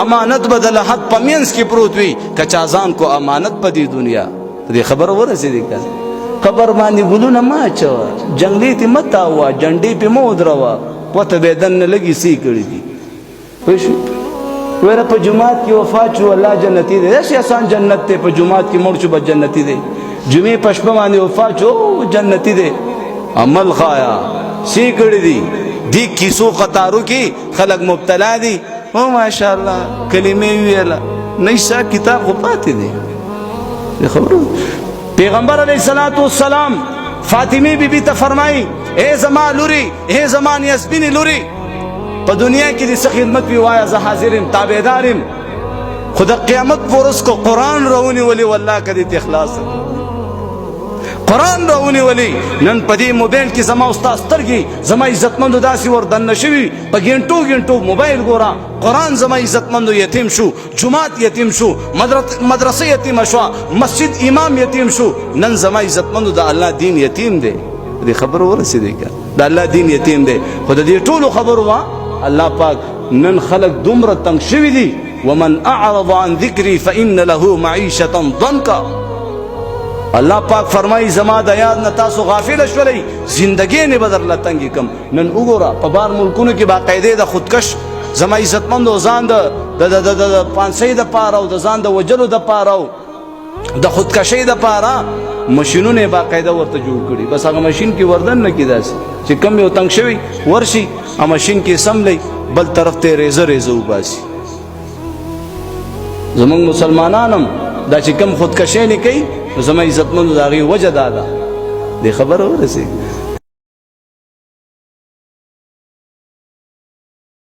امانت بدل حد پمینس کی پروت وی کچا ځان کو امانت په دې دنیا دې خبر ورسېږي کنه خبر باندې ګلونه ما چوا جنگلی تی متا وا جنډې په مو دروا پته به دن لګي سی کړی دي پښو ورته په جمعات کې وفات شو الله جنتی دې شي آسان جنت ته په جمعات کې مړ شو به جنتی دې جمعې پښپ باندې وفات شو جنتی دې عمل خایا سی کړی دي دی کیسو قطارو کې خلق مبتلا دي او ماشاءالله کلمې ویلا نشا کتاب خو پاتې دي خبرو پیغمبر علیہ الصلوۃ والسلام فاطمی بی بی ته فرمای اے زما لوري اے زمان یسبین لوري په دنیا کې دې خدمت وی وایا زه حاضرم تابعدارم خدا قیامت ورځ کو قرآن راونی ولی والله کدی اخلاص قرآن راونی ولی نن پدی موبایل کې زما استاد سترګي زما عزتمند داسي ور دن شوی په ګنټو ګنټو موبایل ګورا قرآن زما عزتمند یتیم شو جمعات یتیم شو مدرسه یتیم شو مسجد امام یتیم شو نن زما عزتمند د الله دین یتیم دی دې خبر ورسېږي د الله دین یتیم دی خو د دې ټولو خبر وا الله پاک نن خلق دومره تنگ شوی دی ومن اعرض عن ذکری فان له معیشة ضنکا الله پاک فرمای زما د یاد نه تاسو غافل شولئ زندگی نه بدر لتنګ کم نن وګوره په بار ملکونو کې باقاعده د خودکش زما عزتمند او ځان د پانسۍ د پاره او د ځان د وجلو د پاره د خودکشۍ د پاره ماشینونه باقاعده ورته جوړ کړي بس هغه ماشین کې وردن نه کیداس چې کم یو تنگ شوی ورشي ا ماشین کې سملې بل طرف ته ریزه وباسي زمونږ مسلمانانم دا چې کم خودکشۍ نه کوي زما عزتمند داغي وجه دادا دې خبر ورسي